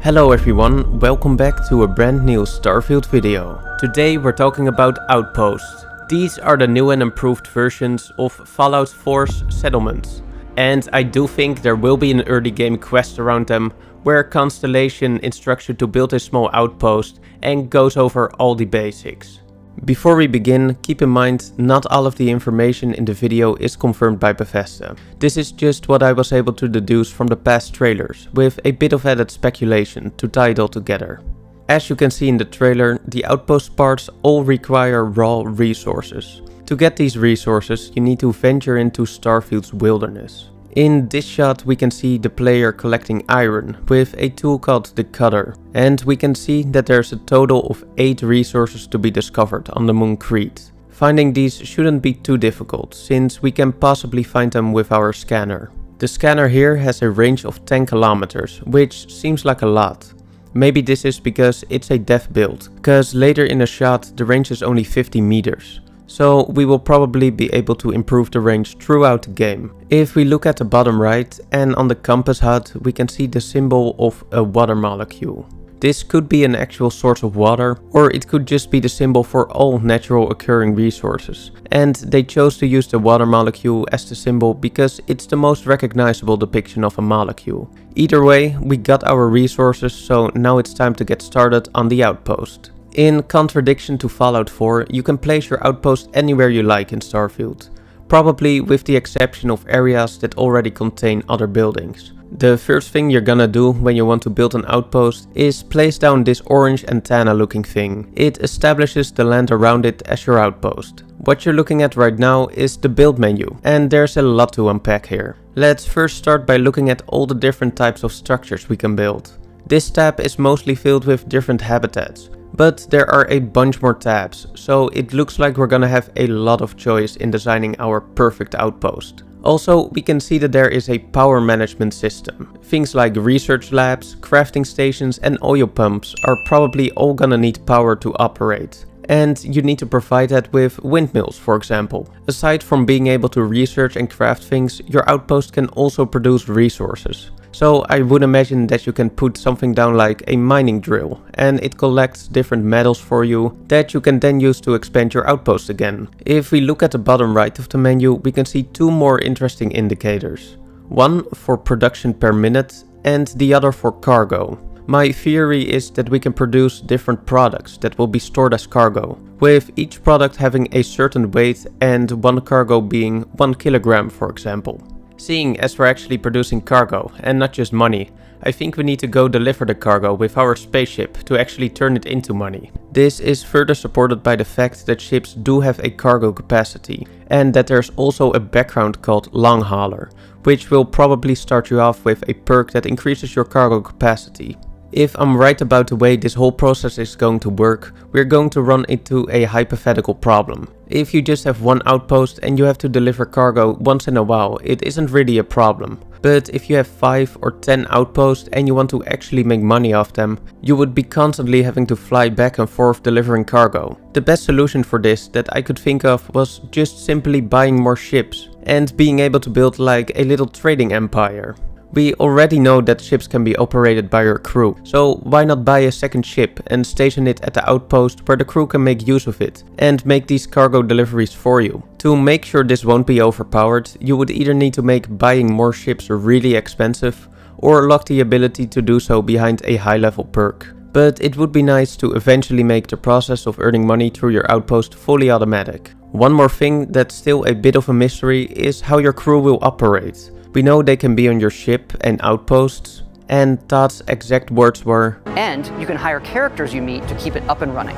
Hello everyone, welcome back to a brand new Starfield video. Today we're talking about outposts. These are the new and improved versions of Fallout 4's settlements. And I do think there will be an early game quest around them, where Constellation instructs you to build a small outpost and goes over all the basics. Before we begin, keep in mind, not all of the information in the video is confirmed by Bethesda. This is just what I was able to deduce from the past trailers, with a bit of added speculation to tie it all together. As you can see in the trailer, the outpost parts all require raw resources. To get these resources, you need to venture into Starfield's wilderness. In this shot we can see the player collecting iron with a tool called the Cutter, and we can see that there's a total of 8 resources to be discovered on the moon Crete. Finding these shouldn't be too difficult, since we can possibly find them with our scanner. The scanner here has a range of 10 kilometers, which seems like a lot. Maybe this is because it's a dev build, because later in the shot the range is only 50 meters. So we will probably be able to improve the range throughout the game. If we look at the bottom right and on the compass HUD, we can see the symbol of a water molecule. This could be an actual source of water, or it could just be the symbol for all natural occurring resources. And they chose to use the water molecule as the symbol because it's the most recognizable depiction of a molecule. Either way, we got our resources, so now it's time to get started on the outpost. In contradiction to Fallout 4, you can place your outpost anywhere you like in Starfield, probably with the exception of areas that already contain other buildings. The first thing you're gonna do when you want to build an outpost is place down this orange antenna looking thing. It establishes the land around it as your outpost. What you're looking at right now is the build menu, and there's a lot to unpack here. Let's first start by looking at all the different types of structures we can build. This tab is mostly filled with different habitats. But there are a bunch more tabs, so it looks like we're gonna have a lot of choice in designing our perfect outpost. Also, we can see that there is a power management system. Things like research labs, crafting stations and oil pumps are probably all gonna need power to operate. And you need to provide that with windmills, for example. Aside from being able to research and craft things, your outpost can also produce resources. So I would imagine that you can put something down like a mining drill, and it collects different metals for you that you can then use to expand your outpost again. If we look at the bottom right of the menu, we can see 2 more interesting indicators. One for production per minute and the other for cargo. My theory is that we can produce different products that will be stored as cargo, with each product having a certain weight and one cargo being 1 kilogram, for example. Seeing as we're actually producing cargo and not just money, I think we need to go deliver the cargo with our spaceship to actually turn it into money. This is further supported by the fact that ships do have a cargo capacity, and that there's also a background called Long Hauler, which will probably start you off with a perk that increases your cargo capacity. If I'm right about the way this whole process is going to work, we're going to run into a hypothetical problem. If you just have one outpost and you have to deliver cargo once in a while, it isn't really a problem. But if you have 5 or 10 outposts and you want to actually make money off them, you would be constantly having to fly back and forth delivering cargo. The best solution for this that I could think of was just simply buying more ships and being able to build like a little trading empire. We already know that ships can be operated by your crew, so why not buy a second ship and station it at the outpost where the crew can make use of it and make these cargo deliveries for you. To make sure this won't be overpowered, you would either need to make buying more ships really expensive or lock the ability to do so behind a high level perk. But it would be nice to eventually make the process of earning money through your outpost fully automatic. One more thing that's still a bit of a mystery is how your crew will operate. We know they can be on your ship and outposts, and Todd's exact words were, "And you can hire characters you meet to keep it up and running."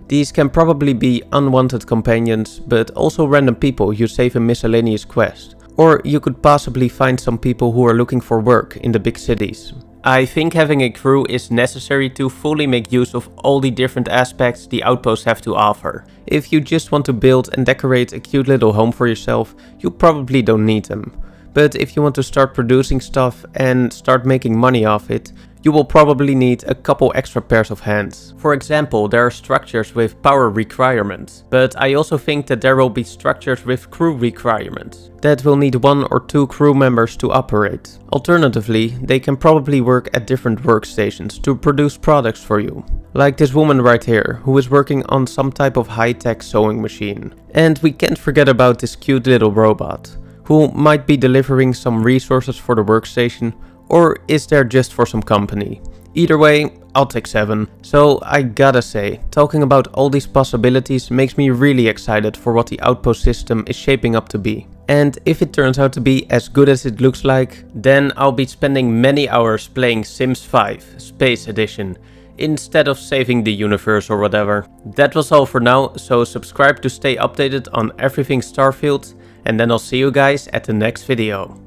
These can probably be unwanted companions, but also random people you save a miscellaneous quest. Or you could possibly find some people who are looking for work in the big cities. I think having a crew is necessary to fully make use of all the different aspects the outposts have to offer. If you just want to build and decorate a cute little home for yourself, you probably don't need them. But if you want to start producing stuff and start making money off it, you will probably need a couple extra pairs of hands. For example, there are structures with power requirements, but I also think that there will be structures with crew requirements that will need 1 or 2 crew members to operate. Alternatively, they can probably work at different workstations to produce products for you. Like this woman right here, who is working on some type of high-tech sewing machine. And we can't forget about this cute little robot, who might be delivering some resources for the workstation, or is there just for some company. Either way, I'll take 7. So I gotta say, talking about all these possibilities makes me really excited for what the outpost system is shaping up to be. And if it turns out to be as good as it looks like, then I'll be spending many hours playing Sims 5 Space Edition, instead of saving the universe or whatever. That was all for now, so subscribe to stay updated on everything Starfield, and then I'll see you guys at the next video.